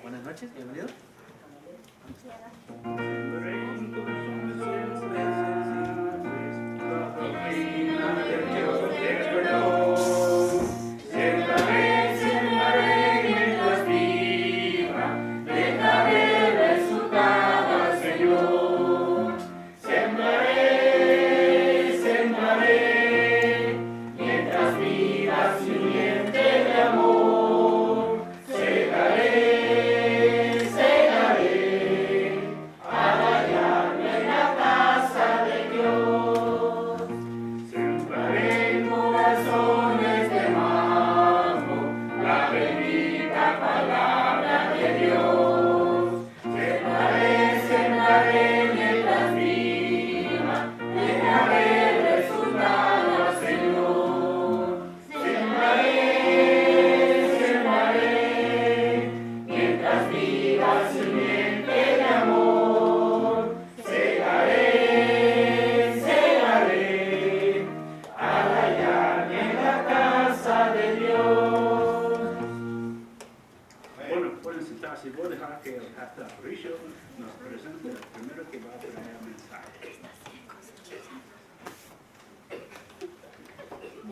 Buenas noches, bienvenido.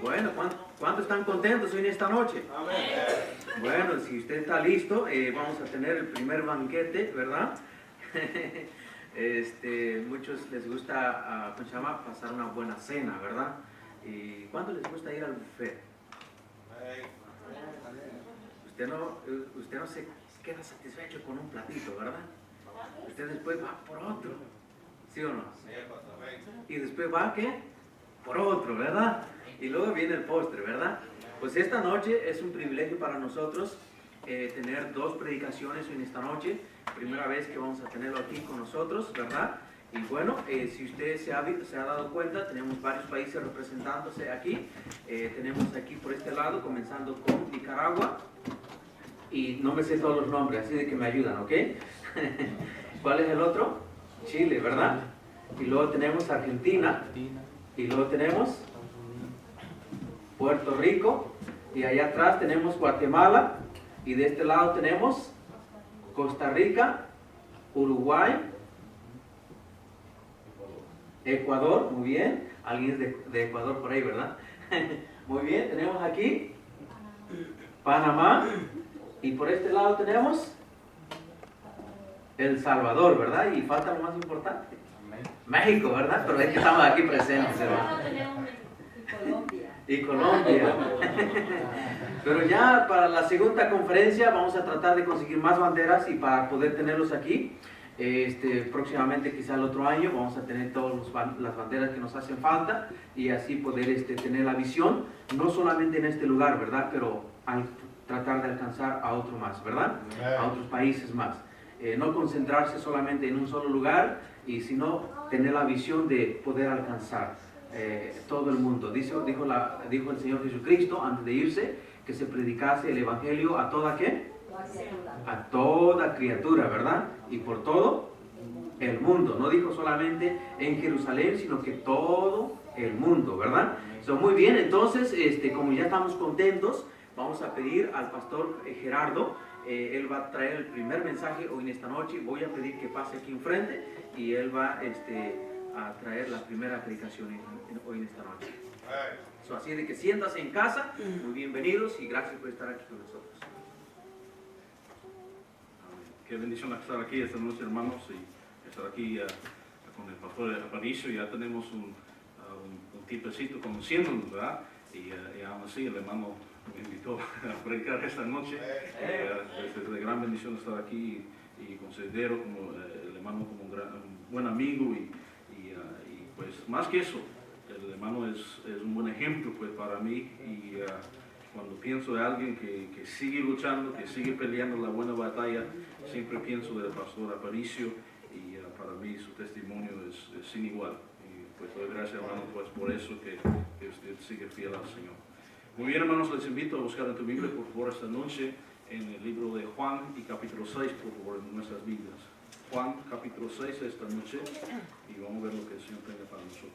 Bueno, ¿cuántos están contentos hoy en esta noche? Bueno, si usted está listo, vamos a tener el primer banquete, ¿verdad? Muchos les gusta, ¿cómo se llama? Pasar una buena cena, ¿verdad? ¿Y cuánto les gusta ir al buffet? Usted no se queda satisfecho con un platito, ¿verdad? Usted después va por otro, ¿sí o no? Y después va, ¿qué? Por otro, ¿verdad? Y luego viene el postre, ¿verdad? Pues esta noche es un privilegio para nosotros tener dos predicaciones en esta noche. Primera vez que vamos a tenerlo aquí con nosotros, ¿verdad? Y bueno, si usted se ha dado cuenta, tenemos varios países representándose aquí. Tenemos aquí por este lado, comenzando con Nicaragua. Y no me sé todos los nombres, así de que me ayudan, ¿ok? ¿Cuál es el otro? Chile, ¿verdad? Y luego tenemos Argentina. Y luego tenemos Puerto Rico. Y allá atrás tenemos Guatemala. Y de este lado tenemos Costa Rica, Uruguay, Ecuador, muy bien. Alguien es de Ecuador por ahí, ¿verdad? Muy bien, tenemos aquí Panamá. Y por este lado tenemos El Salvador, ¿verdad? Y falta lo más importante. México, ¿verdad? Pero es que estamos aquí presentes, ¿verdad? Y Colombia. Pero ya para la segunda conferencia vamos a tratar de conseguir más banderas y para poder tenerlos aquí. Próximamente, quizá el otro año, vamos a tener todas las banderas que nos hacen falta y así poder tener la visión, no solamente en este lugar, ¿verdad? Pero tratar de alcanzar a otro más, ¿verdad? A otros países más. No concentrarse solamente en un solo lugar, y sino tener la visión de poder alcanzar todo el mundo. Dijo el Señor Jesucristo antes de irse que se predicase el Evangelio a toda ¿qué? A toda criatura, ¿verdad? Y por todo el mundo. No dijo solamente en Jerusalén, sino que todo el mundo, ¿verdad? Muy bien, entonces, como ya estamos contentos, vamos a pedir al pastor Gerardo. Él va a traer el primer mensaje hoy en esta noche. Voy a pedir que pase aquí enfrente y él va a traer la primera predicación hoy en esta noche. Así de que siéntase en casa, muy bienvenidos y gracias por estar aquí con nosotros. Qué bendición estar aquí esta noche, hermanos, y estar aquí con el pastor Aparicio. Ya tenemos un tipecito conociéndonos, ¿verdad? Y aún así el hermano me invitó a predicar esta noche. Es de gran bendición estar aquí y considero como el hermano como un buen amigo y pues más que eso, el hermano es un buen ejemplo pues, para mí y cuando pienso de alguien que sigue luchando, que sigue peleando la buena batalla, siempre pienso del pastor Aparicio y para mí su testimonio es sin igual. Y pues doy gracias, hermano, pues por eso que usted sigue fiel al Señor. Muy bien, hermanos, les invito a buscar en tu Biblia, por favor, esta noche en el libro de Juan y capítulo 6, por favor, en nuestras Biblias. Juan, capítulo 6 esta noche y vamos a ver lo que el Señor tenga para nosotros.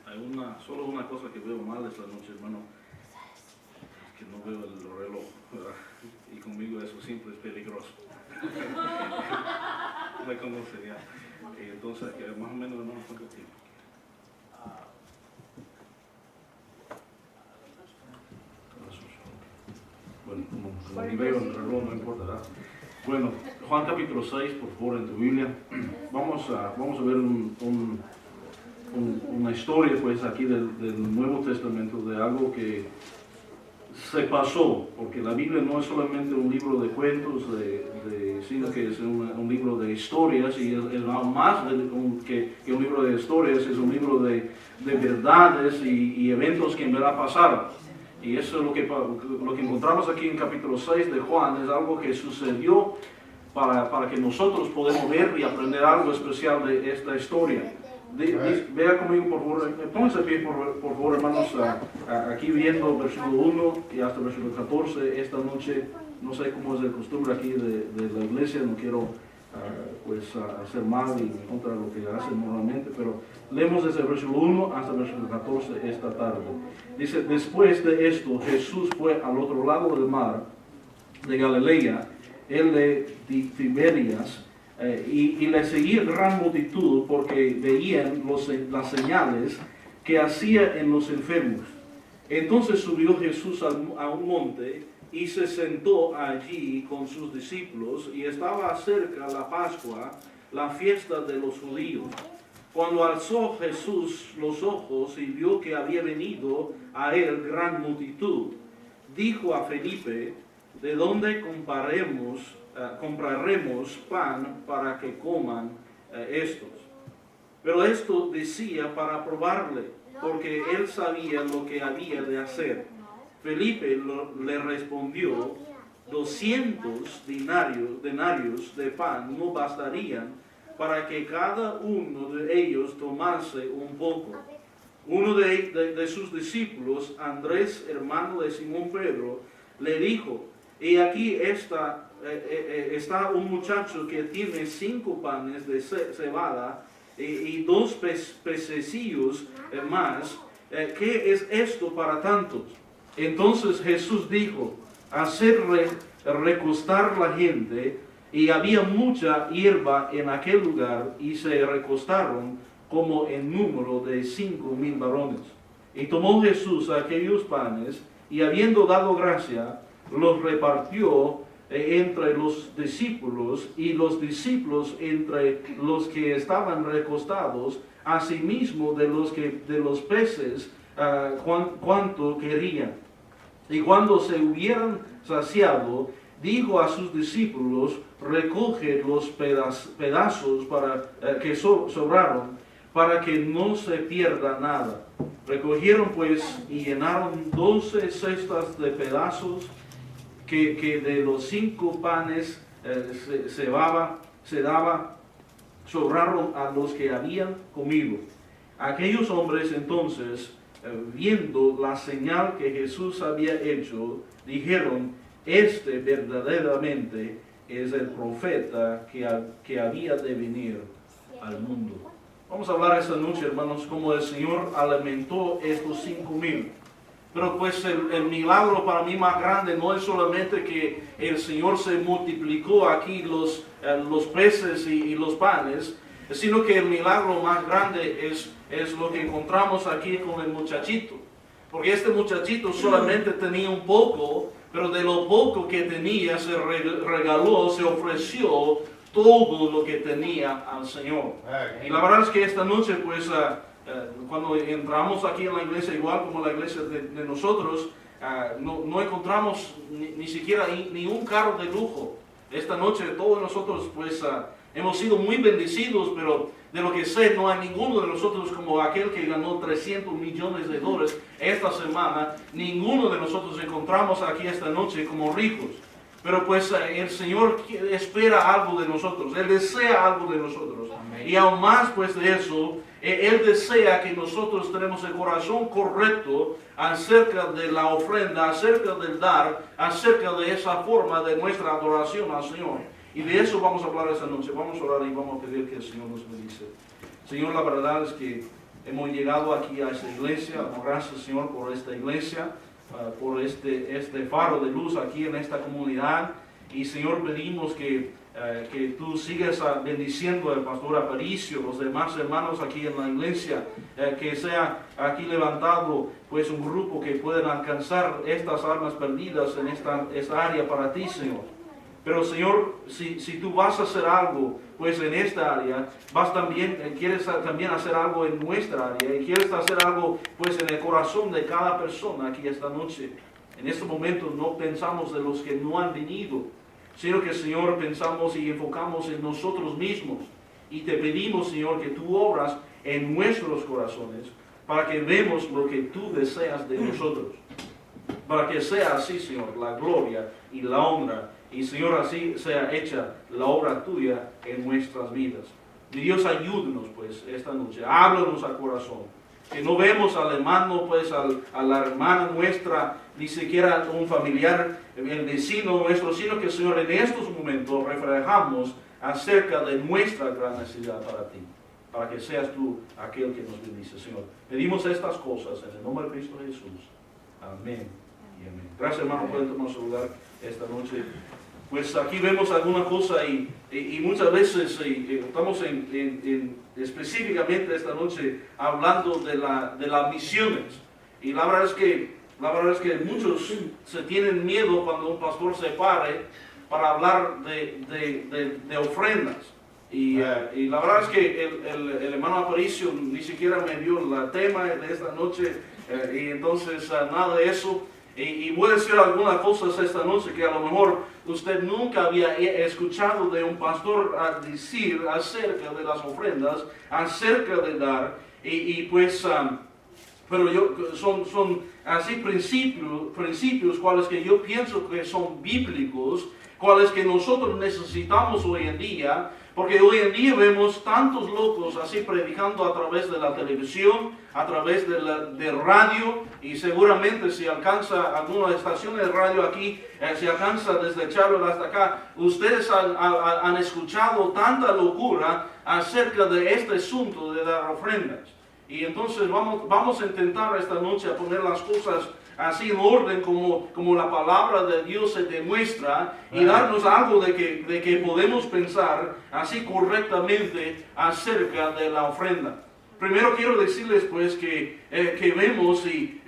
Hay solo una cosa que veo mal esta noche, hermano, es que no veo el reloj, ¿verdad? Y conmigo eso siempre es peligroso. Me conocería. Entonces, más o menos, hermano, ¿cuánto tiempo? Bueno, como ni veo el reloj, no importa, ¿verdad? Bueno, Juan capítulo 6, por favor, en tu Biblia. Vamos a ver una historia, pues, aquí del Nuevo Testamento, de algo que se pasó, porque la Biblia no es solamente un libro de cuentos, sino que es un libro de historias, y es más que un libro de historias, es un libro de verdades y eventos que en verdad pasaron. Y eso es lo que encontramos aquí en capítulo 6 de Juan, es algo que sucedió para que nosotros podamos ver y aprender algo especial de esta historia. Vea conmigo, por favor, pónganse pie, por favor, hermanos, aquí viendo versículo 1 y hasta versículo 14, esta noche. No sé cómo es de costumbre aquí de la iglesia, no quiero hacer mal y contra lo que hacen normalmente, pero leemos desde el versículo 1 hasta el versículo 14 esta tarde. Dice, después de esto, Jesús fue al otro lado del mar de Galilea, el de Tiberias, y le seguía gran multitud porque veían las señales que hacía en los enfermos. Entonces subió Jesús a un monte y se sentó allí con sus discípulos, y estaba cerca la Pascua, la fiesta de los judíos. Cuando alzó Jesús los ojos y vio que había venido a él gran multitud, dijo a Felipe, ¿de dónde compraremos pan para que coman estos? Pero esto decía para probarle, porque él sabía lo que había de hacer. Felipe le respondió, 200 denarios de pan no bastarían para que cada uno de ellos tomase un poco. Uno de sus discípulos, Andrés, hermano de Simón Pedro, le dijo, y aquí está un muchacho que tiene 5 panes de cebada y 2 pececillos más. ¿Qué es esto para tantos? Entonces Jesús dijo, hacer recostar la gente, y había mucha hierba en aquel lugar, y se recostaron como en número de 5,000 varones. Y tomó Jesús aquellos panes, y habiendo dado gracia, los repartió entre los discípulos, y los discípulos entre los que estaban recostados, asimismo de los peces, cuanto querían. Y cuando se hubieran saciado, dijo a sus discípulos, recoge los pedazos que sobraron, para que no se pierda nada. Recogieron pues y llenaron 12 cestas de pedazos que de los 5 panes se daba, sobraron a los que habían comido. Aquellos hombres entonces, viendo la señal que Jesús había hecho, dijeron, este verdaderamente es el profeta que había de venir al mundo. Vamos a hablar esta noche, hermanos, cómo el Señor alimentó estos 5,000. Pero pues el milagro para mí más grande no es solamente que el Señor se multiplicó aquí los peces y los panes, sino que el milagro más grande es lo que encontramos aquí con el muchachito. Porque este muchachito solamente tenía un poco, pero de lo poco que tenía se regaló, se ofreció todo lo que tenía al Señor. Y la verdad es que esta noche pues cuando entramos aquí en la iglesia, igual como la iglesia de nosotros, no encontramos ni siquiera ni un carro de lujo. Esta noche todos nosotros pues hemos sido muy bendecidos, pero de lo que sé no hay ninguno de nosotros como aquel que ganó $300 millones esta semana. Ninguno de nosotros encontramos aquí esta noche como ricos. Pero pues el Señor espera algo de nosotros, Él desea algo de nosotros. Amén. Y aún más pues de eso, Él desea que nosotros tenemos el corazón correcto acerca de la ofrenda, acerca del dar, acerca de esa forma de nuestra adoración al Señor. Y de eso vamos a hablar esta noche. Vamos a orar y vamos a pedir que el Señor nos bendice. Señor, la verdad es que hemos llegado aquí a esta iglesia. Gracias, Señor, por esta iglesia, por este faro de luz aquí en esta comunidad. Y Señor, pedimos que tú sigas bendiciendo al pastor Aparicio, los demás hermanos aquí en la iglesia, que sea aquí levantado pues un grupo que puedan alcanzar estas almas perdidas en esta área para ti, Señor. Pero Señor, si tú vas a hacer algo pues en esta área, quieres también hacer algo en nuestra área, y quieres hacer algo pues en el corazón de cada persona aquí esta noche. En este momento no pensamos de los que no han venido, sino que, Señor, pensamos y enfocamos en nosotros mismos. Y te pedimos, Señor, que tú obras en nuestros corazones para que vemos lo que tú deseas de nosotros. Para que sea así, Señor, la gloria y la honra. Y, Señor, así sea hecha la obra tuya en nuestras vidas. Mi Dios, ayúdenos, pues, esta noche. Háblanos al corazón. Que no vemos al hermano, pues, a la hermana nuestra, ni siquiera un familiar, el vecino nuestro, sino que, Señor, en estos momentos reflejamos acerca de nuestra gran necesidad para ti, para que seas tú aquel que nos bendice, Señor. Pedimos estas cosas en el nombre de Cristo Jesús. Amén y amén. Gracias, hermano, pueden tomar su lugar esta noche. Pues aquí vemos alguna cosa y muchas veces estamos específicamente esta noche hablando de las misiones. Y la verdad es que muchos se tienen miedo cuando un pastor se pare para hablar de ofrendas. Y la verdad es que el hermano Aparicio ni siquiera me dio el tema de esta noche, y entonces nada de eso. Y voy a decir algunas cosas esta noche que a lo mejor usted nunca había escuchado de un pastor decir acerca de las ofrendas, acerca de dar. Pero son así principios cuales que yo pienso que son bíblicos, cuales que nosotros necesitamos hoy en día, porque hoy en día vemos tantos locos así predicando a través de la televisión, a través de radio, y seguramente si alcanza alguna estación de radio aquí, si alcanza desde Charlotte hasta acá, ustedes han escuchado tanta locura acerca de este asunto de dar ofrendas. Y entonces vamos a intentar esta noche a poner las cosas así en orden como la palabra de Dios se demuestra, y darnos algo de que podemos pensar así correctamente acerca de la ofrenda. Primero quiero decirles pues que vemos y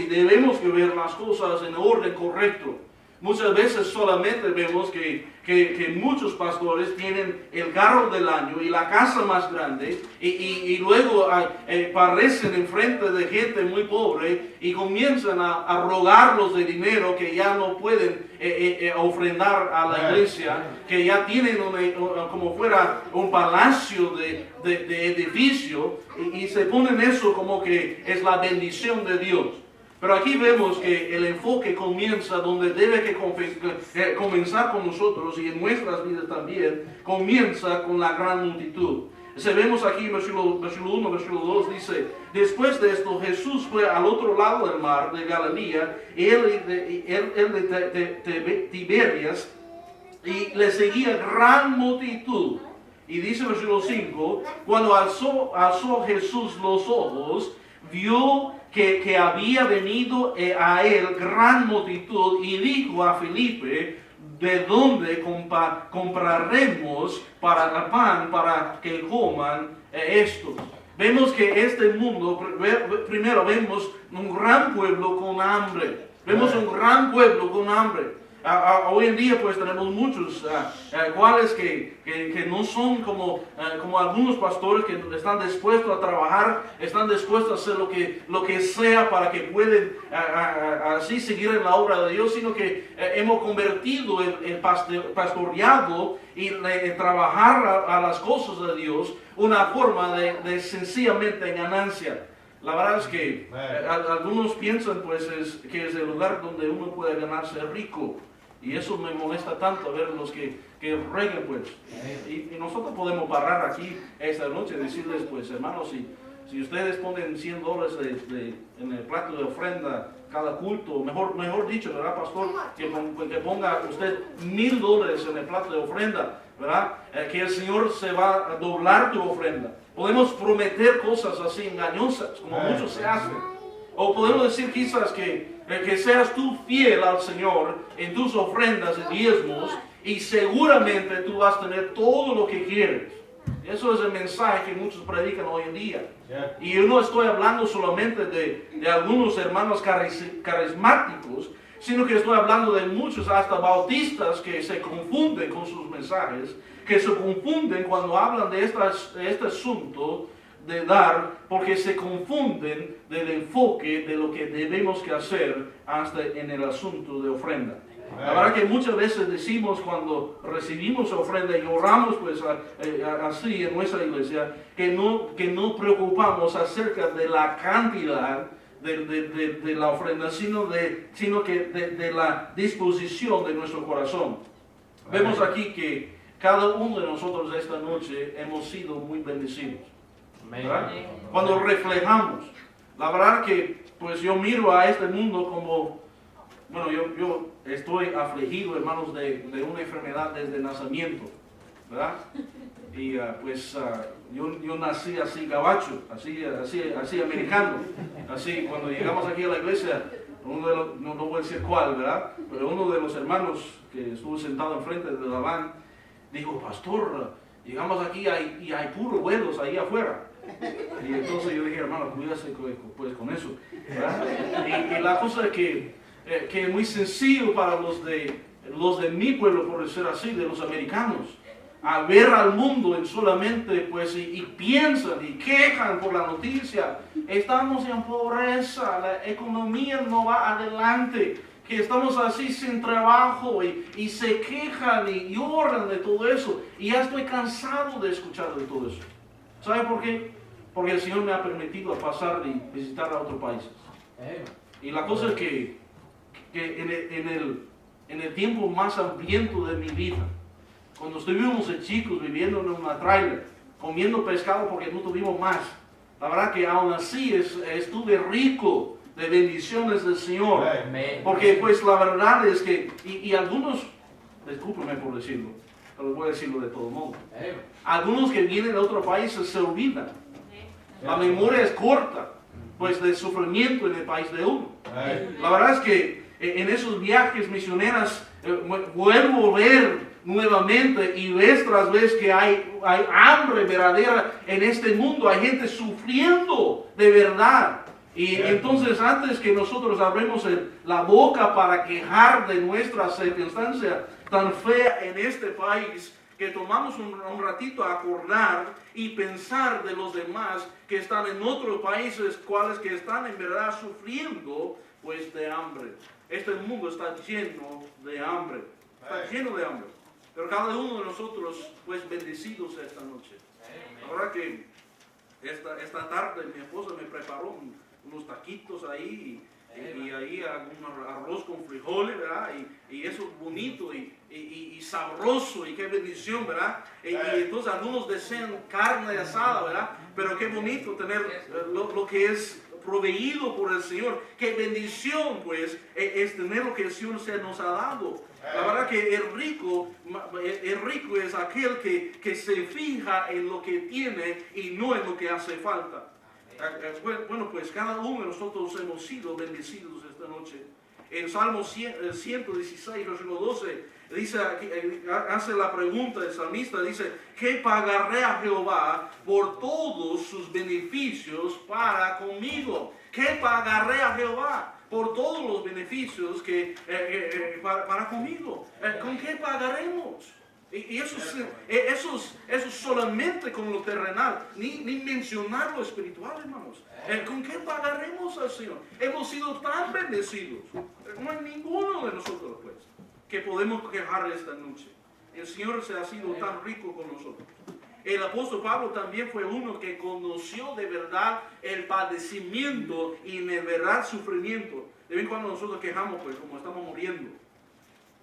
debemos que ver las cosas en orden correcto. Muchas veces solamente vemos que muchos pastores tienen el carro del año y la casa más grande, y luego parecen enfrente de gente muy pobre y comienzan a rogarlos de dinero que ya no pueden ofrendar a la iglesia, que ya tienen como fuera un palacio de edificio, y se ponen eso como que es la bendición de Dios. Pero aquí vemos que el enfoque comienza donde debe que comenzar con nosotros, y en nuestras vidas también, comienza con la gran multitud. Vemos aquí en versículo 1, versículo 2, dice: después de esto Jesús fue al otro lado del mar de Galilea, él de Tiberias, y le seguía gran multitud. Y dice versículo 5, cuando alzó Jesús los ojos, vio que había venido a él gran multitud, y dijo a Felipe: ¿de dónde compraremos para pan para que coman estos? Vemos que este mundo, primero vemos un gran pueblo con hambre. Vemos un gran pueblo con hambre. Hoy en día pues tenemos muchos cuales que no son como algunos pastores que están dispuestos a trabajar, están dispuestos a hacer lo que sea para que puedan así seguir en la obra de Dios, sino que hemos convertido el pastoreado y trabajar a las cosas de Dios una forma de sencillamente ganancia. La verdad es que algunos piensan pues que es el lugar donde uno puede ganarse rico. Y eso me molesta tanto ver los que reguen pues. Y nosotros podemos parar aquí esta noche y decirles pues, hermanos, si ustedes ponen $100 en el plato de ofrenda cada culto, mejor dicho, ¿verdad, pastor? Que ponga usted $1,000 en el plato de ofrenda, ¿verdad? Que el Señor se va a doblar tu ofrenda. Podemos prometer cosas así engañosas, como muchos se hacen. O podemos decir quizás que seas tú fiel al Señor en tus ofrendas y diezmos, y seguramente tú vas a tener todo lo que quieres. Eso es el mensaje que muchos predican hoy en día. Y yo no estoy hablando solamente de algunos hermanos carismáticos, sino que estoy hablando de muchos hasta bautistas que se confunden con sus mensajes, que se confunden cuando hablan de este asunto de dar, porque se confunden del enfoque de lo que debemos que hacer hasta en el asunto de ofrenda. La verdad que muchas veces decimos cuando recibimos ofrenda y oramos pues así en nuestra iglesia, que no preocupamos acerca de la cantidad de la ofrenda, sino que de la disposición de nuestro corazón. Vemos aquí que cada uno de nosotros esta noche hemos sido muy bendecidos, ¿verdad? Cuando reflejamos, la verdad que pues yo miro a este mundo como, bueno, yo estoy afligido, hermanos, de una enfermedad desde el nacimiento, ¿verdad? Y yo nací así gabacho, así americano, así cuando llegamos aquí a la iglesia, no voy a decir cuál, ¿verdad? Pero uno de los hermanos que estuvo sentado enfrente de la van dijo, pastor, llegamos aquí y hay puros vuelos ahí afuera. Y entonces yo dije, hermano, cuídase pues con eso, ¿verdad? Y la cosa es que es muy sencillo para los de mi pueblo, por decir así, de los americanos, a ver al mundo en solamente, pues, y piensan y quejan por la noticia, estamos en pobreza, la economía no va adelante, que estamos así sin trabajo y se quejan y lloran de todo eso, y ya estoy cansado de escuchar de todo eso. ¿Sabe por qué? Porque el Señor me ha permitido pasar y visitar a otros países. Y la cosa es que en el tiempo más hambriento de mi vida, cuando estuvimos chicos viviendo en una trailer, comiendo pescado porque no tuvimos más, la verdad que aún así estuve rico de bendiciones del Señor. Porque pues la verdad es que, y algunos, discúlpenme por decirlo, pero voy a decirlo de todo modo, algunos que vienen de otros países se olvidan. La memoria es corta, pues del sufrimiento en el país de uno. La verdad es que en esos viajes misioneros vuelvo a ver nuevamente y vez tras vez que hay hambre verdadera en este mundo, hay gente sufriendo de verdad. Y entonces antes que nosotros abremos la boca para quejar de nuestra circunstancia tan fea en este país, que tomamos un ratito a acordar y pensar de los demás que están en otros países, cuales que están en verdad sufriendo pues de hambre. Este mundo está lleno de hambre, está lleno de hambre. Pero cada uno de nosotros pues bendecidos esta noche. La verdad que esta tarde mi esposa me preparó unos taquitos ahí y ahí un arroz con frijoles, ¿verdad? Y eso es bonito y sabroso y qué bendición, ¿verdad? Y entonces algunos desean carne asada, ¿verdad? Pero qué bonito tener lo que es proveído por el Señor. Qué bendición pues es tener lo que el Señor nos ha dado. La verdad que el rico es aquel que se fija en lo que tiene y no en lo que hace falta. Bueno, pues cada uno de nosotros hemos sido bendecidos esta noche. En Salmo 116, versículo 12, dice, hace la pregunta el salmista, dice, ¿qué pagaré a Jehová por todos sus beneficios para conmigo? ¿qué pagaré a Jehová por todos los beneficios para conmigo? ¿Con qué pagaremos? Y eso es solamente con lo terrenal, ni mencionar lo espiritual, hermanos. ¿Con qué pagaremos al Señor? Hemos sido tan bendecidos. No hay ninguno de nosotros, pues, que podemos quejar esta noche. El Señor se ha sido tan rico con nosotros. El apóstol Pablo también fue uno que conoció de verdad el padecimiento y de verdad sufrimiento. De vez en cuando nosotros quejamos, pues, como estamos muriendo,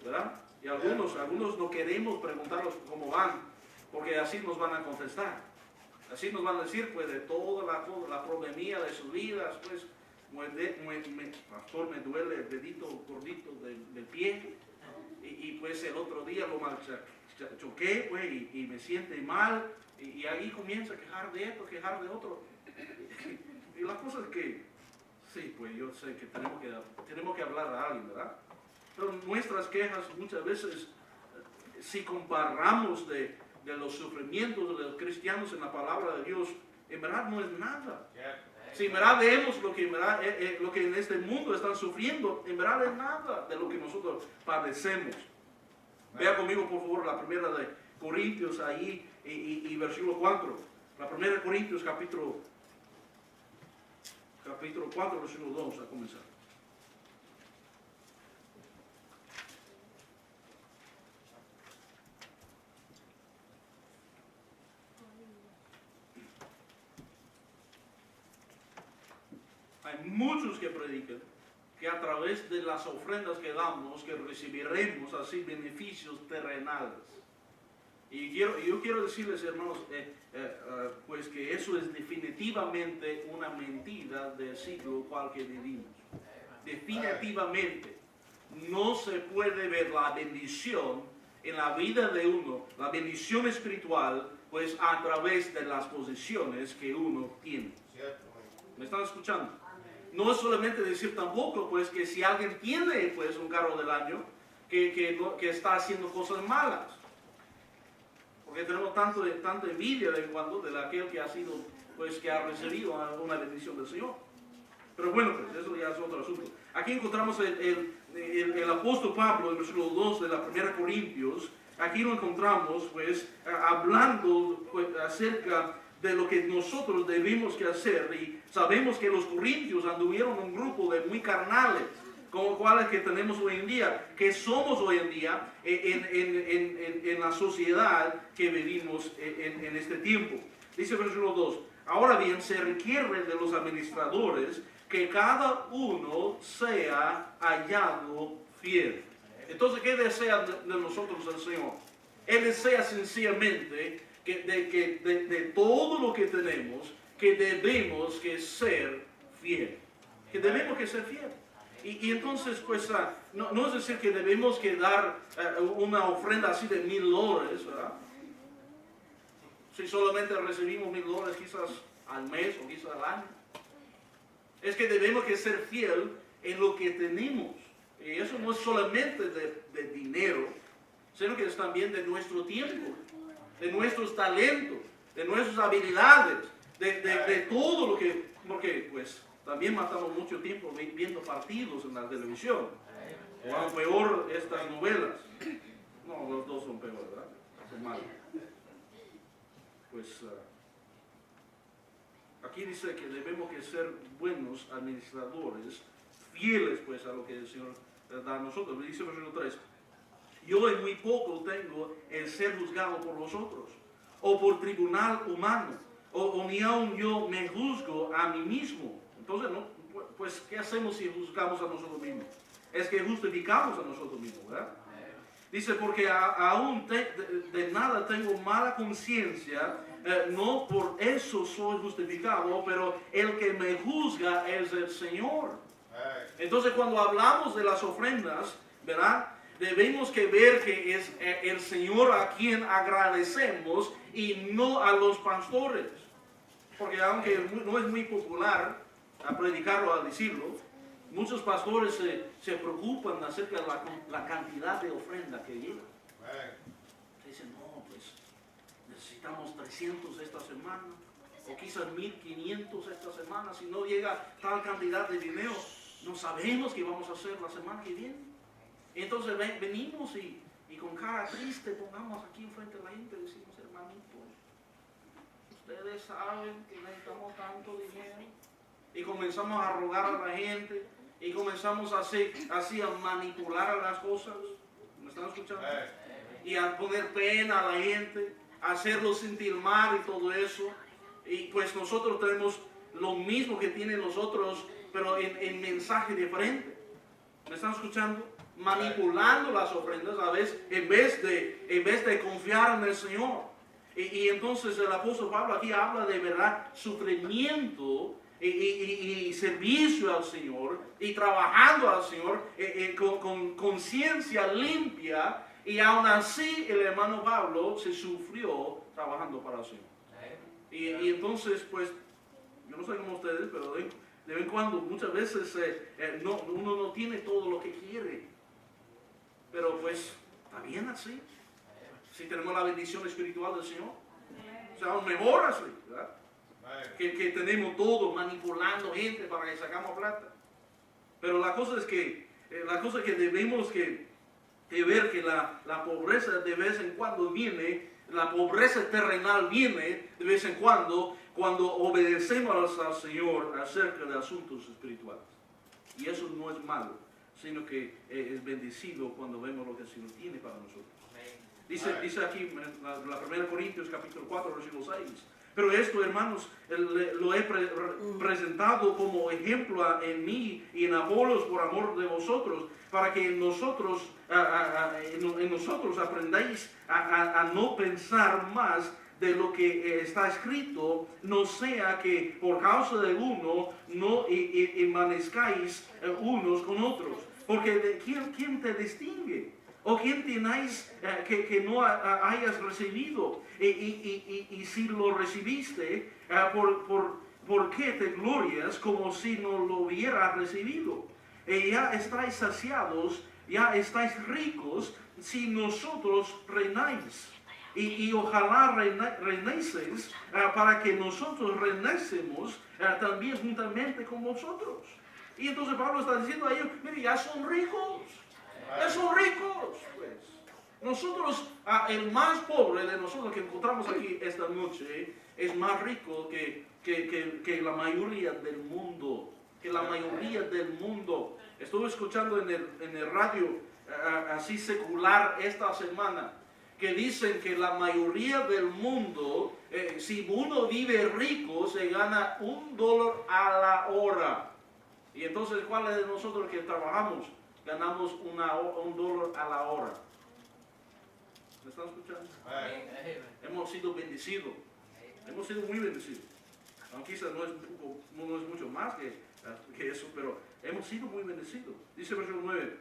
¿verdad? Y algunos no queremos preguntarlos cómo van, porque así nos van a contestar. Así nos van a decir, pues, de toda la problemía de sus vidas, pues, pastor, me duele el dedito gordito del pie, y pues el otro día lo choqué, pues, y me siente mal, y ahí comienza a quejar de esto, quejar de otro. Y la cosa es que, sí, pues yo sé que tenemos que hablar a alguien, ¿verdad? Pero nuestras quejas muchas veces, si comparamos de los sufrimientos de los cristianos en la palabra de Dios, en verdad no es nada. Si en verdad vemos lo que en este mundo están sufriendo, en verdad es nada de lo que nosotros padecemos. Vea conmigo, por favor, la primera de Corintios ahí y versículo 4. La primera de Corintios, capítulo 4, versículo 2, a comenzar. Hay muchos que predican que a través de las ofrendas que damos, que recibiremos así beneficios terrenales. Y yo quiero decirles, hermanos, pues que eso es definitivamente una mentira del siglo cual que vivimos. Definitivamente no se puede ver la bendición en la vida de uno, la bendición espiritual, pues a través de las posesiones que uno tiene. ¿Me están escuchando? No es solamente decir tampoco, pues, que si alguien tiene, pues, un carro del año, que está haciendo cosas malas. Porque tenemos tanta envidia de cuando de aquel que ha sido, pues, que ha recibido una bendición del Señor. Pero bueno, pues, eso ya es otro asunto. Aquí encontramos el apóstol Pablo, en el versículo 2 de la 1 Corintios. Aquí lo encontramos, pues, hablando, pues, acerca de lo que nosotros debemos que hacer, y sabemos que los corintios anduvieron un grupo de muy carnales, como cuales que tenemos hoy en día, que somos hoy en día en la sociedad que vivimos en este tiempo. Dice el versículo 2, ahora bien se requiere de los administradores que cada uno sea hallado fiel. Entonces, ¿qué desea de nosotros el Señor? Él desea sencillamente de todo lo que tenemos, que debemos que ser fiel. Que debemos que ser fiel. Y entonces, pues, no es decir que debemos que dar una ofrenda así de $1,000, ¿verdad? Si solamente recibimos $1,000 quizás al mes o quizás al año. Es que debemos que ser fiel en lo que tenemos. Y eso no es solamente de dinero, sino que es también de nuestro tiempo, de nuestros talentos, de nuestras habilidades, de todo lo que, porque pues también matamos mucho tiempo viendo partidos en la televisión, o aún peor estas novelas. No, los dos son peores, ¿verdad? Son malos. Pues aquí dice que debemos que ser buenos administradores, fieles pues a lo que el Señor da a nosotros. Me dice el versículo 3. Yo en muy poco tengo el ser juzgado por vosotros, o por tribunal humano, o ni aun yo me juzgo a mí mismo. Entonces, ¿no? Pues, ¿qué hacemos si juzgamos a nosotros mismos? Es que justificamos a nosotros mismos, ¿verdad? Dice, porque aún de nada tengo mala conciencia, no por eso soy justificado, pero el que me juzga es el Señor. Entonces, cuando hablamos de las ofrendas, ¿verdad? Debemos que ver que es el Señor a quien agradecemos y no a los pastores. Porque aunque no es muy popular a predicarlo, a decirlo, muchos pastores se preocupan acerca de la cantidad de ofrenda que llevan. Dicen, no, pues necesitamos 300 esta semana, o quizás 1,500 esta semana, si no llega tal cantidad de dinero, no sabemos qué vamos a hacer la semana que viene. Entonces venimos y con cara triste pongamos aquí enfrente de la gente y decimos, hermanitos, ustedes saben que necesitamos tanto dinero. Y comenzamos a rogar a la gente y comenzamos así a manipular a las cosas. ¿Me están escuchando? Y a poner pena a la gente, a hacerlos sentir mal y todo eso. Y pues nosotros tenemos lo mismo que tienen los otros, pero en mensaje diferente. ¿Me están escuchando? Manipulando las ofrendas a veces en vez de confiar en el Señor. Y entonces el apóstol Pablo aquí habla de verdad sufrimiento y servicio al Señor y trabajando al Señor con conciencia limpia, y aún así el hermano Pablo se sufrió trabajando para el Señor. Y entonces pues yo no sé cómo ustedes, pero de vez en cuando muchas veces uno no tiene todo lo que quiere, pero pues está bien así si tenemos la bendición espiritual del Señor. O sea, aún mejor así, ¿verdad? Que tenemos todo manipulando gente para que sacamos plata. Pero la cosa es que debemos que ver que la pobreza de vez en cuando viene, la pobreza terrenal viene de vez en cuando obedecemos al Señor acerca de asuntos espirituales. Y eso no es malo, sino que es bendecido cuando vemos lo que el Señor tiene para nosotros. Dice aquí en la 1 Corintios capítulo 4, versículo 6. Pero esto, hermanos, lo he presentado como ejemplo en mí y en Apolos por amor de vosotros, para que en nosotros aprendáis a no pensar más de lo que está escrito, no sea que por causa de uno no envanezcáis unos con otros. Porque ¿quién te distingue? ¿O quién tenéis que no hayas recibido? Y si lo recibiste, ¿por qué te glorias como si no lo hubieras recibido? Ya estáis saciados, ya estáis ricos, si nosotros reináis. Y ojalá reinéis para que nosotros reinésemos también juntamente con vosotros. Y entonces Pablo está diciendo a ellos, mire, ya son ricos. Ya son ricos, pues. Nosotros, el más pobre de nosotros que encontramos aquí esta noche, es más rico que la mayoría del mundo. Que la mayoría del mundo. Estuve escuchando en el radio, así secular esta semana, que dicen que la mayoría del mundo, si uno vive rico, se gana $1 a la hora. Y entonces, ¿cuáles de nosotros que trabajamos ganamos $1 a la hora? ¿Me están escuchando? Hemos sido bendecidos. Hemos sido muy bendecidos. Aunque quizás no es mucho más que eso, pero hemos sido muy bendecidos. Dice el versículo 9,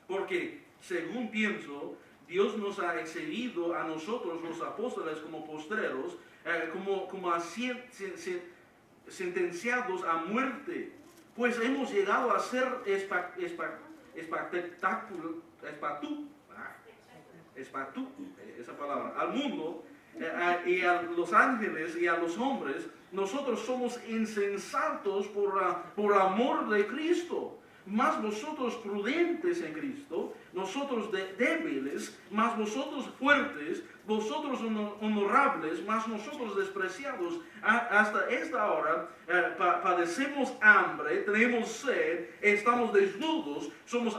porque según pienso, Dios nos ha excedido a nosotros los apóstoles como postreros, como sentenciados a muerte, pues hemos llegado a ser esa palabra, al mundo y a los ángeles y a los hombres. Nosotros somos insensatos por amor de Cristo, más vosotros prudentes en Cristo, nosotros débiles, más vosotros fuertes, vosotros honorables, más nosotros despreciados. Hasta esta hora padecemos hambre, tenemos sed, estamos desnudos, somos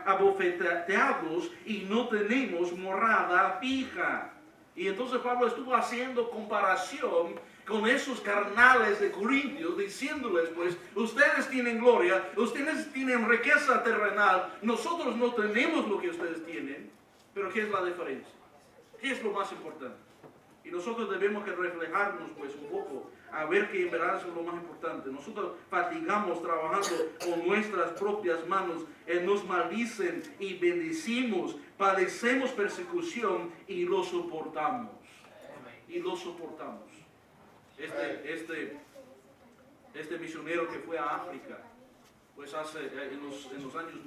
abofeteados y no tenemos morada fija. Y entonces Pablo estuvo haciendo comparación con esos carnales de Corintios, diciéndoles, pues, ustedes tienen gloria, ustedes tienen riqueza terrenal, nosotros no tenemos lo que ustedes tienen, pero ¿qué es la diferencia? ¿Qué es lo más importante? Y nosotros debemos que reflejarnos, pues, un poco, a ver que en verdad eso es lo más importante. Nosotros fatigamos trabajando con nuestras propias manos, nos maldicen y bendecimos, padecemos persecución y lo soportamos. Y lo soportamos. Este misionero que fue a África, pues en los años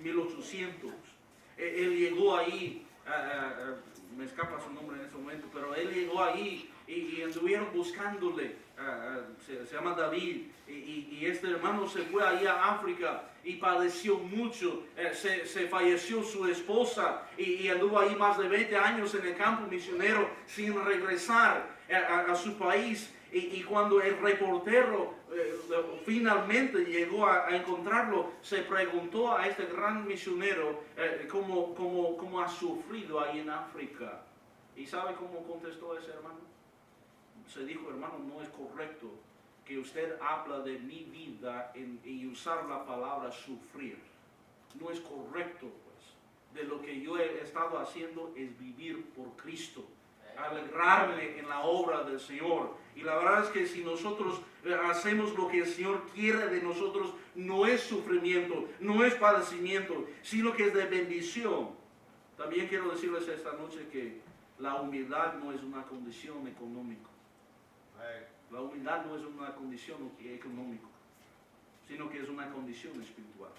1800, él llegó ahí, me escapa su nombre en ese momento, pero él llegó ahí y anduvieron buscándole. Se llama David, y este hermano se fue allá a África y padeció mucho. Se falleció su esposa y anduvo ahí más de 20 años en el campo misionero sin regresar a su país. Y cuando el reportero finalmente llegó a encontrarlo, se preguntó a este gran misionero cómo ha sufrido ahí en África. ¿Y sabe cómo contestó ese hermano? Se dijo: hermano, no es correcto que usted habla de mi vida y usar la palabra sufrir. No es correcto, pues. De lo que yo he estado haciendo es vivir por Cristo, alegrarme en la obra del Señor. Y la verdad es que si nosotros hacemos lo que el Señor quiere de nosotros, no es sufrimiento, no es padecimiento, sino que es de bendición. También quiero decirles esta noche que la humildad no es una condición económica. La humildad no es una condición económica, sino que es una condición espiritual.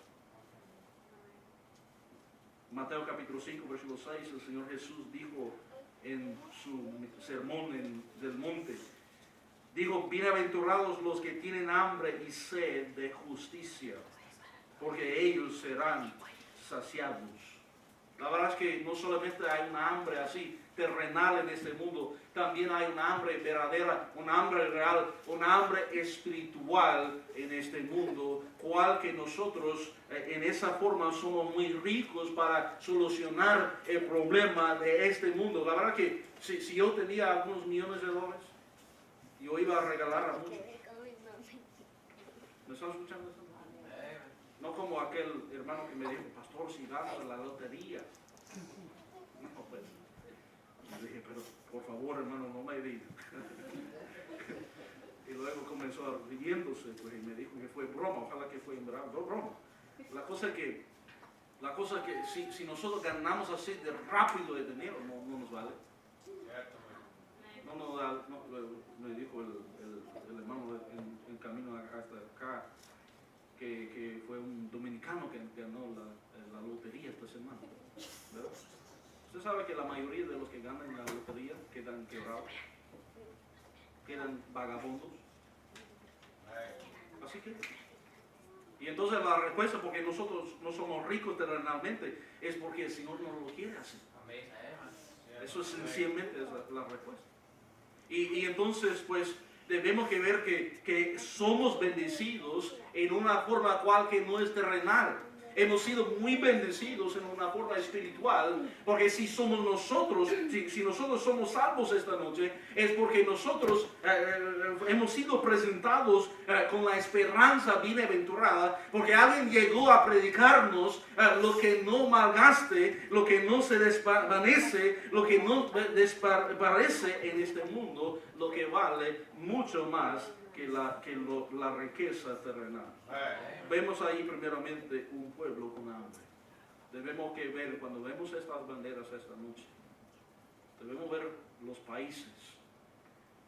Mateo capítulo 5, versículo 6, el Señor Jesús dijo en su sermón del monte, dijo: bienaventurados los que tienen hambre y sed de justicia, porque ellos serán saciados. La verdad es que no solamente hay una hambre así terrenal en este mundo, también hay una hambre verdadera, una hambre real, una hambre espiritual en este mundo, cual que nosotros en esa forma somos muy ricos para solucionar el problema de este mundo. La verdad que si yo tenía algunos millones de dólares, yo iba a regalar a muchos. ¿Me están escuchando esto? No como aquel hermano que me dijo: pastor, si ganas la lotería. No, pues. Yo dije: pero por favor, hermano, no me diga. Y luego comenzó riéndose, pues, y me dijo que fue broma. Ojalá que fue en verdad broma. La cosa que si nosotros ganamos así de rápido de dinero, no nos vale. Me dijo el hermano en camino hasta acá, que fue un dominicano que ganó la lotería esta semana, ¿verdad? Usted sabe que la mayoría de los que ganan la lotería quedan quebrados, quedan vagabundos. Así que, y entonces la respuesta, porque nosotros no somos ricos terrenalmente, es porque el Señor no lo quiere así. Eso sencillamente es la respuesta. Y entonces, pues, debemos que ver que somos bendecidos en una forma cual que no es terrenal. Hemos sido muy bendecidos en una forma espiritual, porque si somos nosotros, si nosotros somos salvos esta noche, es porque nosotros hemos sido presentados con la esperanza bienaventurada, porque alguien llegó a predicarnos lo que no malgaste, lo que no se desvanece, lo que no desaparece en este mundo, lo que vale mucho más que la riqueza terrenal. Vemos ahí primeramente un pueblo con hambre. Debemos que ver, cuando vemos estas banderas esta noche, debemos ver los países,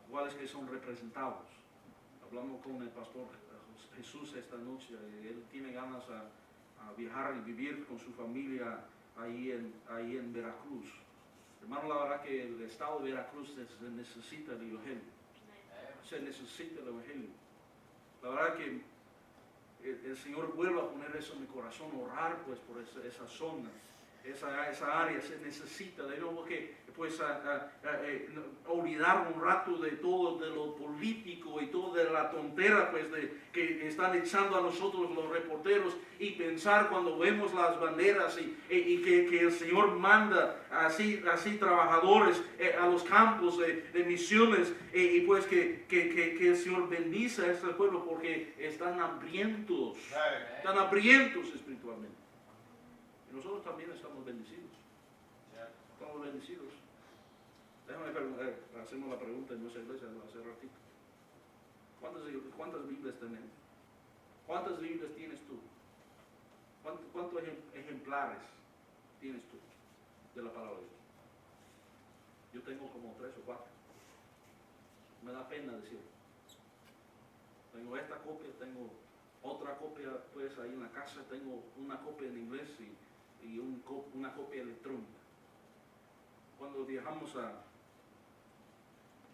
cuáles que son representados. Hablamos con el pastor Jesús esta noche, él tiene ganas a viajar y vivir con su familia ahí en Veracruz. Hermano, la verdad que el estado de Veracruz se necesita el evangelio. Se necesita el evangelio. La verdad que el Señor vuelve a poner eso en mi corazón, orar pues por esa zona, esa área se necesita. Debemos que pues olvidar un rato de todo, de lo político y todo de la tontera pues que están echando a nosotros los reporteros, y pensar cuando vemos las banderas y que el Señor manda así trabajadores a los campos de misiones, y pues que el Señor bendice a este pueblo porque están hambrientos espiritualmente. Y nosotros también estamos bendecidos. Estamos bendecidos. Déjame preguntar, hacemos la pregunta en nuestra iglesia hace ratito. ¿Cuántas Biblias tenemos? ¿Cuántas Biblias tienes tú? ¿Cuántos ejemplares tienes tú de la palabra de Dios? Yo tengo como 3 o 4. Me da pena decirlo. Tengo esta copia, tengo otra copia pues ahí en la casa, tengo una copia en inglés y una copia electrónica. Cuando viajamos a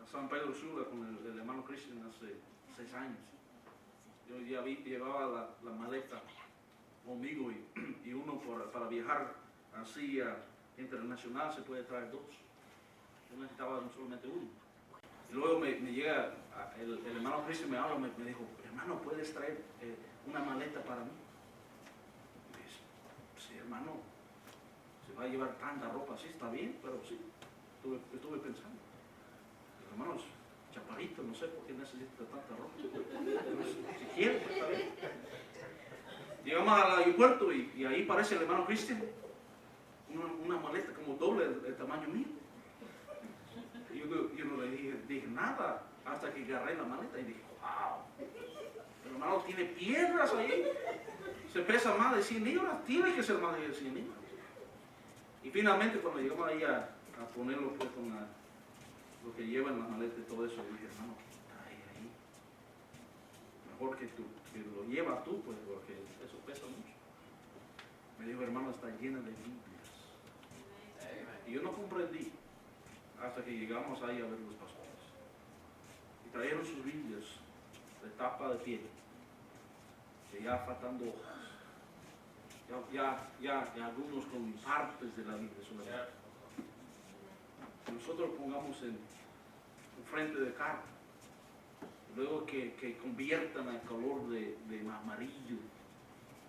a San Pedro Sula con el hermano Christian hace 6 años. Yo ya llevaba la maleta conmigo y uno para viajar así internacional se puede traer 2. Yo necesitaba solamente 1. Y luego me llega el hermano Christian, me habla, me dijo, hermano, ¿puedes traer una maleta para mí? Y dije, sí, hermano, se va a llevar tanta ropa, sí, está bien, pero sí, estuve pensando. Hermanos, chaparrito, no sé por qué necesita tanta ropa. Pero si quiere, pues está bien. Llegamos al aeropuerto y ahí aparece el hermano Cristian, una maleta como doble el tamaño mío. Y yo no le dije nada hasta que agarré la maleta y dije, wow, el hermano tiene piedras ahí. Se pesa más de 100 libras, tiene que ser más de 100 libras. Y finalmente cuando llegamos ahí a ponerlo pues con lo que lleva en la maleta y todo eso, dije, hermano, trae ahí. Mejor que lo llevas tú, pues, porque eso pesa mucho. Me dijo, hermano, está llena de Biblias. Y yo no comprendí hasta que llegamos ahí a ver los pastores. Y trajeron sus Biblias de tapa de piel, que ya faltando hojas. Ya algunos con partes de la Biblia solamente. Nosotros pongamos en frente de carne, luego que conviertan al color de amarillo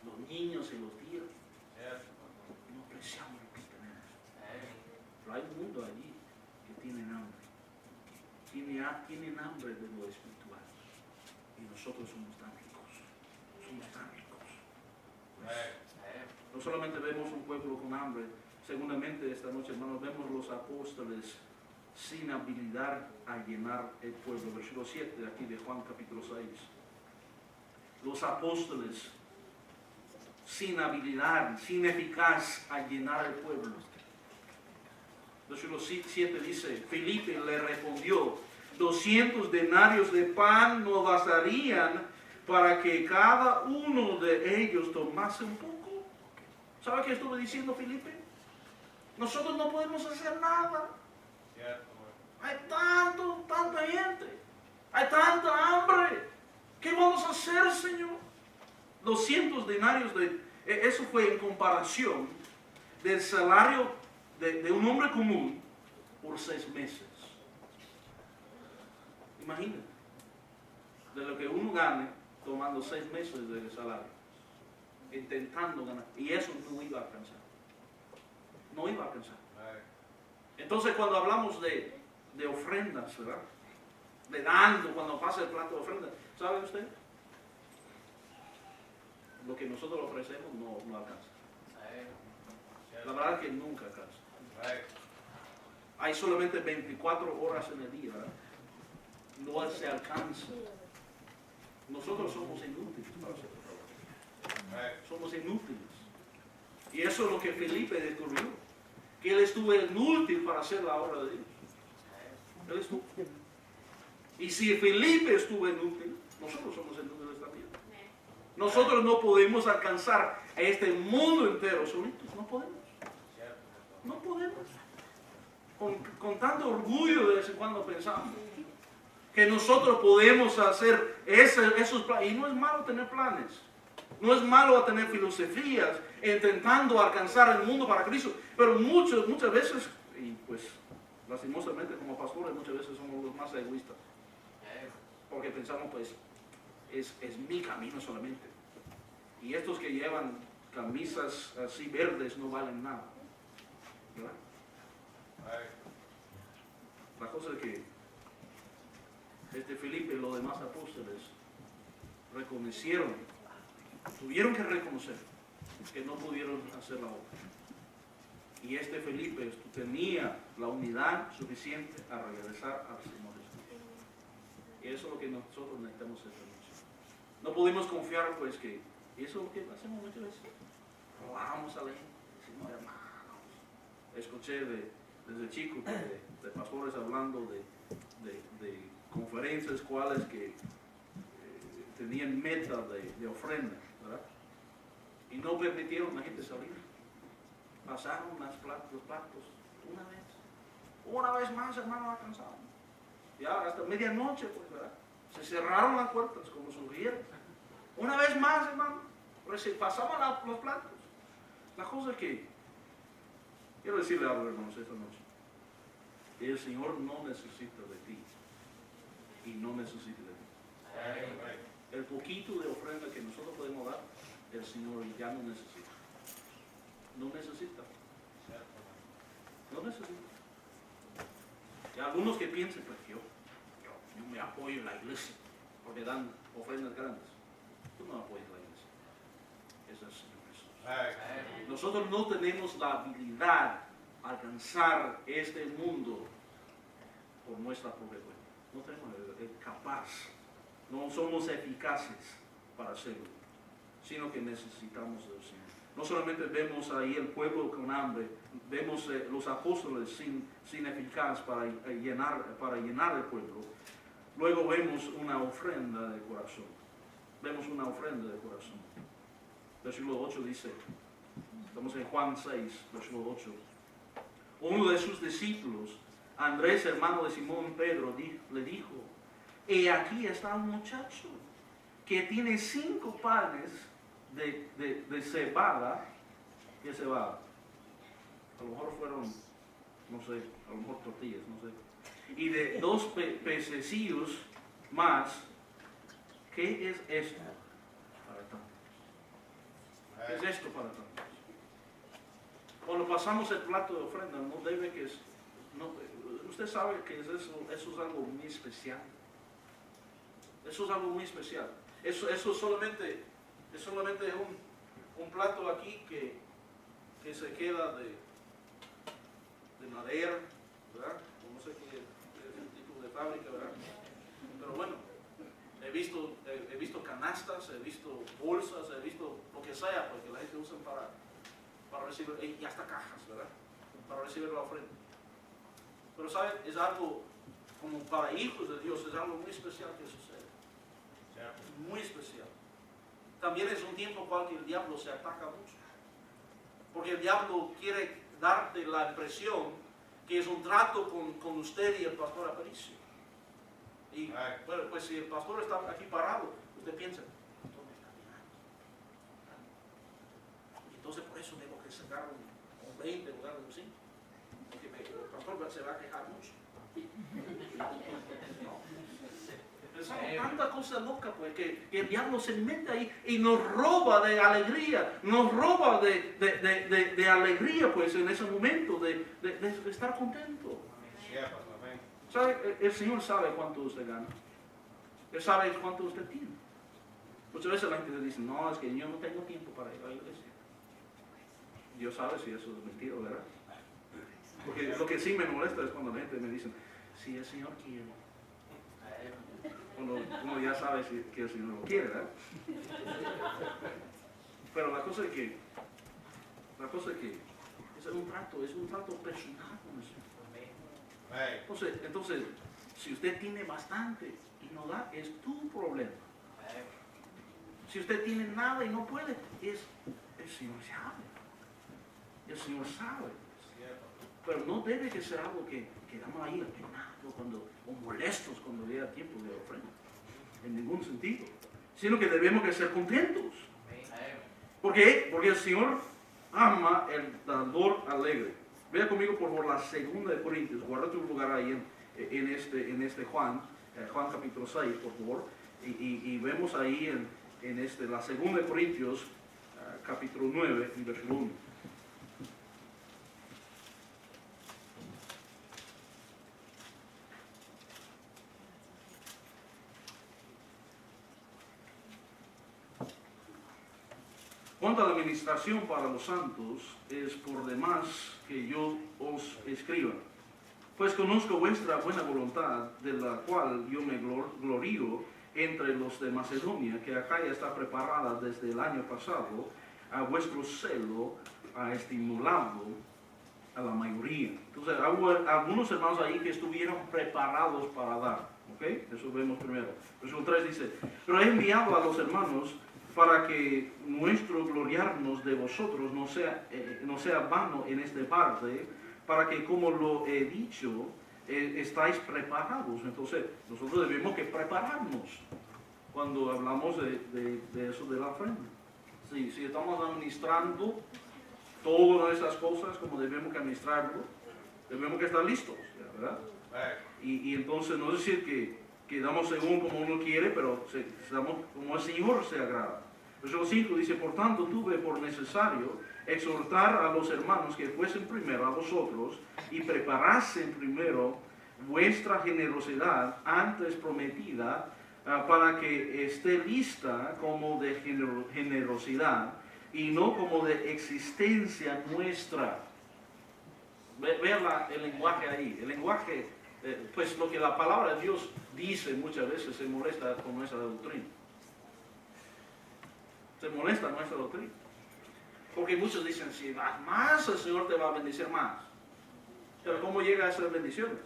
los niños y los días. No apreciamos lo que tenemos. Pero hay un mundo allí que tienen hambre. Tienen hambre de lo espiritual. Y nosotros somos tan ricos. Somos tan ricos. No solamente vemos un pueblo con hambre, segundamente esta noche, hermanos, vemos los apóstoles sin habilidad a llenar el pueblo. Versículo 7 de aquí de Juan capítulo 6. Los apóstoles sin habilidad, sin eficaz a llenar el pueblo. Versículo 7 dice, Felipe le respondió, 200 denarios de pan no bastarían para que cada uno de ellos tomase un poco. ¿Sabe qué estuve diciendo, Felipe? Nosotros no podemos hacer nada. Hay tanta gente. Hay tanta hambre. ¿Qué vamos a hacer, Señor? 200 denarios eso fue en comparación del salario de un hombre común por 6 meses. Imagínate. De lo que uno gane tomando 6 meses de salario. Intentando ganar. Y eso no iba a alcanzar. No iba a alcanzar. Entonces cuando hablamos de ofrendas, ¿verdad? De dando, cuando pasa el plato de ofrenda, ¿sabe usted? Lo que nosotros ofrecemos no alcanza. La verdad es que nunca alcanza. Hay solamente 24 horas en el día, ¿verdad? No se alcanza. Nosotros somos inútiles para hacer el trabajo. Somos inútiles. Y eso es lo que Felipe descubrió. Que él estuvo inútil para hacer la obra de Dios. Él estuvo. Y si Felipe estuvo inútil, nosotros somos inútiles también. Nosotros no podemos alcanzar a este mundo entero solitos. No podemos. No podemos. Con tanto orgullo de vez en cuando pensamos que nosotros podemos hacer esos planes. Y no es malo tener planes. No es malo tener filosofías intentando alcanzar el mundo para Cristo. Pero muchas veces, y pues lastimosamente como pastores muchas veces somos los más egoístas. Porque pensamos pues es mi camino solamente. Y estos que llevan camisas así verdes no valen nada. ¿Verdad? La cosa es que Felipe y los demás apóstoles tuvieron que reconocer que no pudieron hacer la obra. Y Felipe tenía la unidad suficiente a regresar al Señor Jesús. Y eso es lo que nosotros necesitamos esta noche. No pudimos confiar pues que eso es lo que hacemos muchas veces. Vamos a leer, decimos hermanos. Escuché desde chico de pastores hablando de conferencias cuales que tenían meta de ofrenda, ¿verdad? Y no permitieron a la gente salir. Pasaron los platos una vez más, hermano, alcanzaron. Y ya hasta medianoche, pues, ¿verdad? Se cerraron las puertas como surgieron. Una vez más, hermano, pasaban los platos. La cosa es que, quiero decirle algo, hermanos, esta noche. El Señor no necesita de ti y no necesita de ti. El poquito de ofrenda que nosotros podemos dar, el Señor ya no necesita. No necesita. No necesita. Y algunos que piensen, pues yo me apoyo en la iglesia porque dan ofrendas grandes. Tú no apoyas la iglesia. Es el Señor Jesús. Nosotros no tenemos la habilidad de alcanzar este mundo por nuestra propia cuenta. No tenemos el capaz. No somos eficaces para hacerlo, sino que necesitamos del Señor. No solamente vemos ahí el pueblo con hambre, vemos los apóstoles sin eficaz para llenar el pueblo. Luego vemos una ofrenda de corazón. Vemos una ofrenda de corazón. Versículo 8 dice, estamos en Juan 6, versículo 8. Uno de sus discípulos, Andrés, hermano de Simón Pedro, le dijo, he aquí está un muchacho que tiene 5 panes de cebada. ¿Qué cebada? A lo mejor fueron, no sé, a lo mejor tortillas, no sé. Y de 2 pececillos más. ¿Qué es esto para tantos? ¿Qué es esto para tantos? Cuando pasamos el plato de ofrenda, no debe que es, no, usted sabe que eso es algo muy especial. Eso es algo muy especial. Eso solamente es un plato aquí que se queda de madera, ¿verdad? No sé qué es el tipo de fábrica, ¿verdad? Pero bueno, he visto canastas, he visto bolsas, he visto lo que sea, porque la gente usa para recibir, y hasta cajas, ¿verdad? Para recibir la ofrenda. Pero ¿saben? Es algo como para hijos de Dios, es algo muy especial que sucede. Muy especial. También es un tiempo en el que el diablo se ataca mucho. Porque el diablo quiere darte la impresión que es un trato con usted y el pastor Aparicio. Y bueno, pues si el pastor está aquí parado, usted piensa, pastor me está mirando. Entonces por eso tengo que sacar un 20 en lugar de un 5. Porque el pastor se va a quejar mucho. Tanta cosa loca, pues, que el diablo se mete ahí y nos roba de alegría, nos roba de alegría, pues, en ese momento de estar contento. ¿Sabe? El Señor sabe cuánto usted gana. Él sabe cuánto usted tiene. Muchas veces la gente dice, no, es que yo no tengo tiempo para ir a la iglesia. Dios sabe si eso es mentira, ¿verdad? Porque lo que sí me molesta es cuando la gente me dice, si el Señor quiere. Uno ya sabe que el Señor lo quiere, ¿verdad? Pero la cosa es que es un trato personal con el Señor. Entonces, si usted tiene bastante y no da, es tu problema. Si usted tiene nada y no puede, el Señor sabe. El Señor sabe. Pero no debe que ser algo que quedamos ahí o molestos cuando llega tiempo de ofrenda. En ningún sentido. Sino que debemos que ser contentos. ¿Por qué? Porque el Señor ama el dador alegre. Vea conmigo por favor la 2 de Corintios. Guarda tu lugar ahí en este Juan capítulo 6, por favor. Y vemos ahí en la 2 de Corintios capítulo 9 y versículo 1. Cuanto a la administración para los santos, es por demás que yo os escriba. Pues conozco vuestra buena voluntad, de la cual yo me glorío entre los de Macedonia, que acá ya está preparada desde el año pasado. A vuestro celo ha estimulado a la mayoría. Entonces, hubo algunos hermanos ahí que estuvieron preparados para dar. ¿Ok? Eso vemos primero. Versículo 3 dice, pero he enviado a los hermanos para que nuestro gloriarnos de vosotros no sea vano en esta parte, para que, como lo he dicho, estáis preparados. Entonces, nosotros debemos que prepararnos cuando hablamos de eso de la ofrenda. Si estamos administrando todas esas cosas como debemos que administrarlo, debemos que estar listos, ¿verdad? Y entonces no es decir que damos según como uno quiere, pero damos como el Señor se agrada. Versículo 5 dice, por tanto tuve por necesario exhortar a los hermanos que fuesen primero a vosotros y preparasen primero vuestra generosidad antes prometida, para que esté lista como de generosidad y no como de existencia nuestra. Vean el lenguaje ahí. El lenguaje, pues lo que la palabra de Dios dice muchas veces se molesta con nuestra doctrina. Se molesta nuestra doctrina. Porque muchos dicen, si más el Señor te va a bendecir más. Pero ¿cómo llega a esas bendiciones?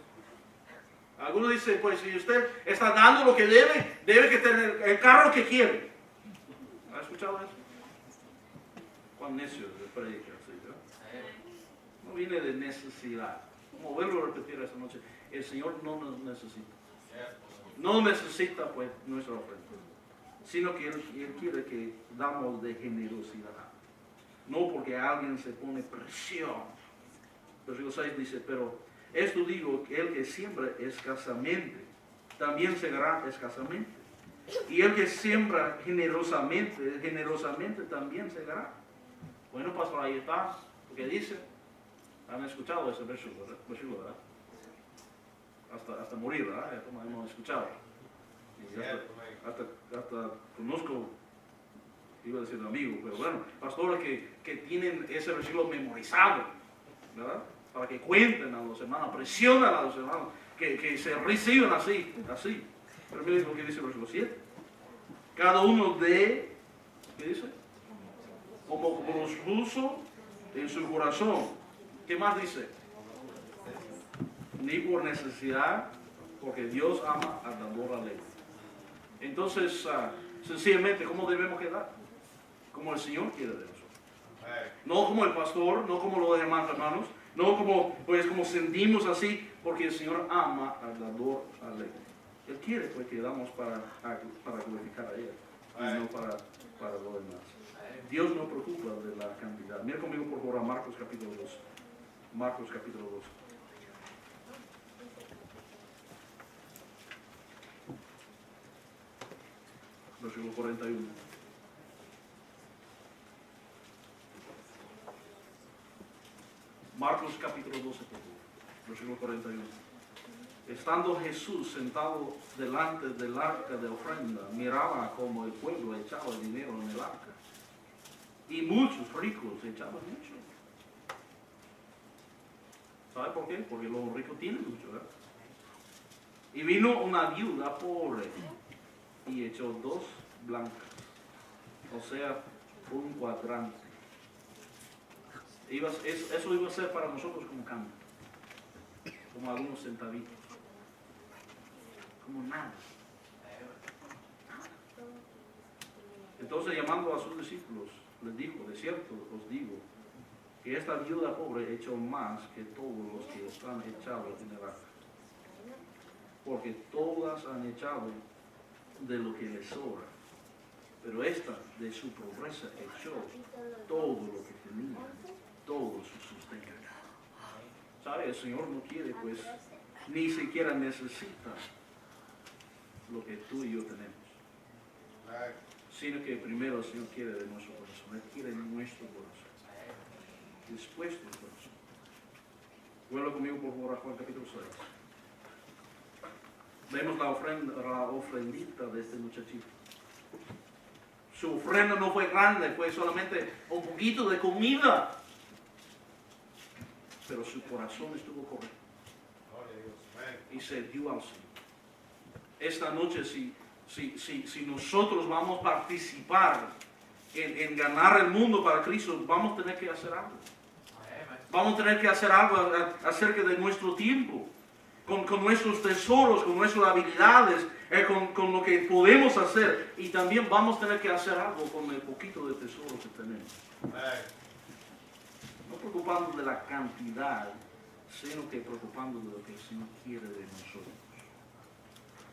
Algunos dicen, pues si usted está dando lo que debe que tener el carro que quiere. ¿Ha escuchado eso? Cuán necio de predica, ¿sí? No viene de necesidad. Como vuelvo a repetir esta noche, el Señor no nos necesita. No necesita pues nuestra ofrenda, sino que Él quiere que damos de generosidad. No porque alguien se pone presión. Versículo 6 dice, pero esto digo, que el que siembra escasamente, también segará escasamente. Y el que siembra generosamente también segará. Bueno, pastor, ahí está. Lo que dice. Han escuchado ese versículo, ¿verdad? Hasta morir, ¿verdad? Ya hemos escuchado. Y hasta conozco, iba a decir amigo, pero bueno, pastores que tienen ese versículo memorizado, ¿verdad? Para que cuenten a los hermanos, presionan a los hermanos, que se reciban así. Pero miren lo que dice el versículo 7. Cada uno de, ¿qué dice? Como los puso en su corazón. ¿Qué más dice? Ni por necesidad, porque Dios ama al dador alegre. Entonces, sencillamente, ¿cómo debemos quedar? Como el Señor quiere de nosotros. No como el pastor, no como los demás hermanos, no como sentimos así, porque el Señor ama al dador alegre. Él quiere pues que damos para glorificar a Él, y no para lo demás. Dios no preocupa de la cantidad. Mira conmigo por favor a Marcos capítulo 2. Marcos capítulo 2. Versículo 41. Marcos capítulo 12, versículo 41. Estando Jesús sentado delante del arca de ofrenda, miraba como el pueblo echaba dinero en el arca. Y muchos ricos echaban mucho. ¿Sabe por qué? Porque los ricos tienen mucho, ¿verdad? Y vino una viuda pobre y echó 2 blancas, o sea, un cuadrante. Eso iba a ser para nosotros como cambio, como algunos centavitos, como nada. Entonces, llamando a sus discípulos, les dijo, de cierto os digo, que esta viuda pobre echó más que todos los que están echados en el arca. Porque todas han echado de lo que les sobra, pero esta de su pobreza echó todo lo que tenía, todo su sustento. ¿Sabe? El Señor no quiere, pues, ni siquiera necesita lo que tú y yo tenemos, sino que primero el Señor quiere de nuestro corazón. Él quiere de nuestro corazón, dispuesto el corazón. Vuelva conmigo por favor a Juan capítulo 6. Vemos la ofrendita de este muchachito. Su ofrenda no fue grande, fue solamente un poquito de comida. Pero su corazón estuvo correcto. Y se dio al Señor. Esta noche, si nosotros vamos a participar en ganar el mundo para Cristo, vamos a tener que hacer algo. Vamos a tener que hacer algo acerca de nuestro tiempo. Con nuestros tesoros, con nuestras habilidades, con lo que podemos hacer. Y también vamos a tener que hacer algo con el poquito de tesoro que tenemos. No preocupándonos de la cantidad, sino que preocupándonos de lo que el Señor quiere de nosotros.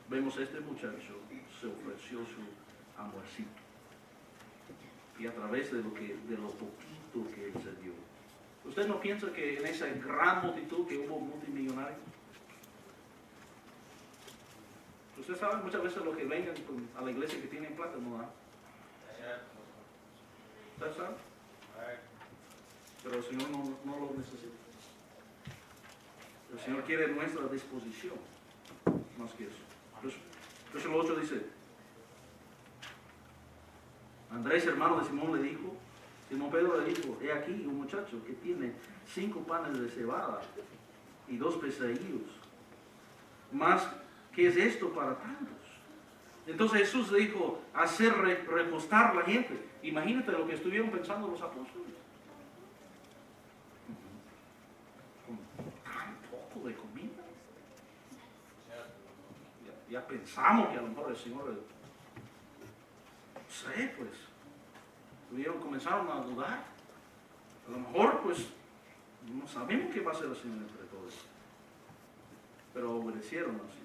Vemos este muchacho se ofreció su amorcito. Y a través de lo poquito que él se dio. ¿Usted no piensa que en esa gran multitud que hubo multimillonarios? Usted sabe muchas veces los que vengan a la iglesia que tienen plata no dan. ¿Usted sabe? Pero el Señor no lo necesita. El Señor quiere nuestra disposición, más que eso. Entonces el 8 dice, Andrés, hermano de Simón, le dijo, Simón Pedro le dijo, he aquí un muchacho que tiene 5 panes de cebada y 2 peseillos. Más, ¿qué es esto para tantos? Entonces Jesús le dijo, hacer repostar la gente. Imagínate lo que estuvieron pensando los apóstoles. Con tan poco de comida. Ya pensamos que a lo mejor el Señor, no sé, pues, comenzaron a dudar. A lo mejor, pues, no sabemos qué va a hacer el Señor entre todos. Pero obedecieron así.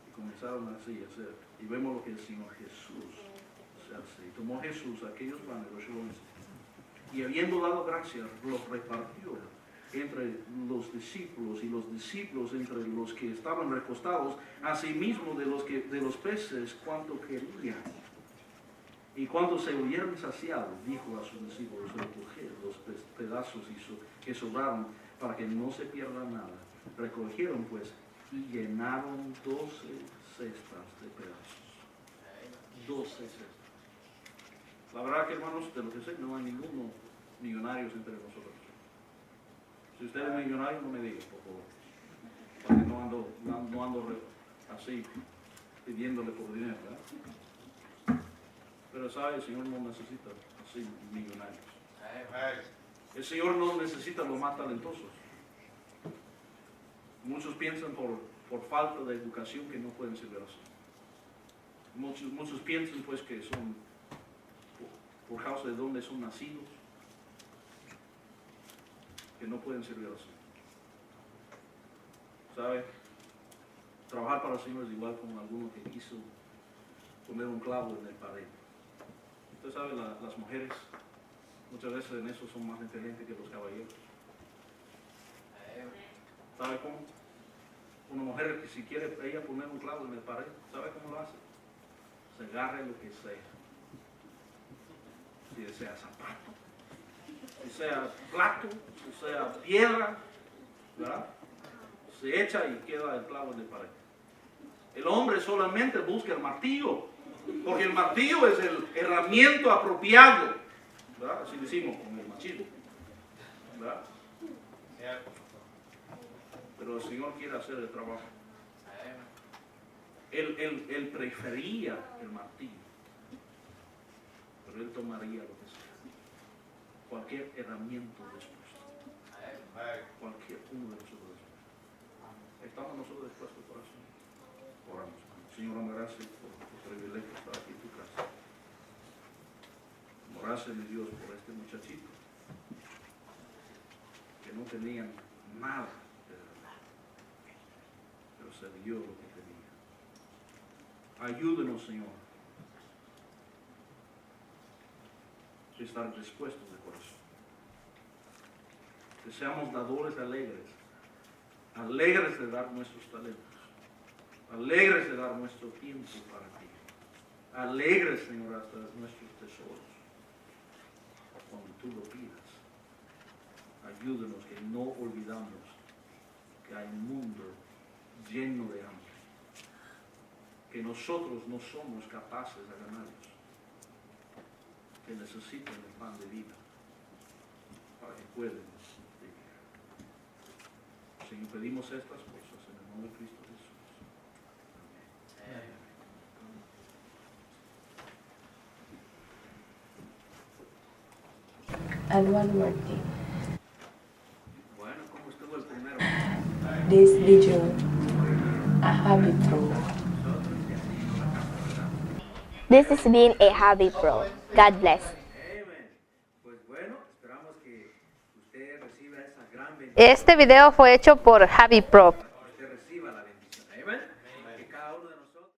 Y comenzaron así a hacer. Y vemos lo que el Señor Jesús se hace. Y tomó Jesús aquellos panes, los once, y habiendo dado gracias, los repartió entre los discípulos, y los discípulos entre los que estaban recostados, asimismo de los peces cuanto querían. Y cuando se hubieron saciados, dijo a sus discípulos, recoger los pedazos que sobraron, para que no se pierda nada. Recogieron pues y llenaron 12 cestas de pedazos. 12 cestas. La verdad que, hermanos, de lo que sé, no hay ninguno millonarios entre nosotros. Si usted es millonario, no me diga, por favor. Porque no ando así pidiéndole por dinero, ¿verdad? Pero sabe, el Señor no necesita así millonarios. El Señor no necesita los más talentosos. Muchos piensan por falta de educación que no pueden servir así. Muchos piensan pues que son por causa de donde son nacidos, que no pueden servir así. ¿Sabe? Trabajar para el Señor es igual como alguno que quiso poner un clavo en el pared. Usted sabe, las mujeres muchas veces en eso son más inteligentes que los caballeros. ¿Sabe cómo? Una mujer que si quiere ella poner un clavo en el pared, ¿sabe cómo lo hace? Se agarre lo que sea. Si sea zapato, si sea plato, si sea piedra, ¿verdad? Se echa y queda el clavo en el pared. El hombre solamente busca el martillo, porque el martillo es el herramienta apropiado, ¿verdad? Así decimos con el machismo, ¿verdad? Pero el Señor quiere hacer el trabajo. Él prefería el martillo, pero Él tomaría lo que sea. Cualquier herramienta dispuesta. Cualquier uno de nosotros dispuestos. ¿Estamos nosotros dispuestos por eso? Oramos. Señor, gracias por tu privilegio de estar aquí en tu casa. Gracias, mi Dios, por este muchachito que no tenía nada, pero se dio lo que tenía. Ayúdenos, Señor, a estar dispuestos de corazón. Que seamos dadores alegres, alegres de dar nuestros talentos, alegres de dar nuestro tiempo para ti, alegres, Señor, hasta nuestros tesoros. Cuando tú lo pidas, ayúdenos que no olvidamos que hay un mundo lleno de hambre, que nosotros no somos capaces de ganarlos, que necesitan el pan de vida para que puedan vivir. Señor, pedimos estas cosas en el nombre de Cristo Jesús. Amén. Annual Martin. Bueno, ¿cómo estuvo el primero? This video, a habit pro. This has been a Hobby Pro. God bless. Amén. Pues bueno, esperamos que usted reciba esa gran bendición. Este video fue hecho por Javi Pro.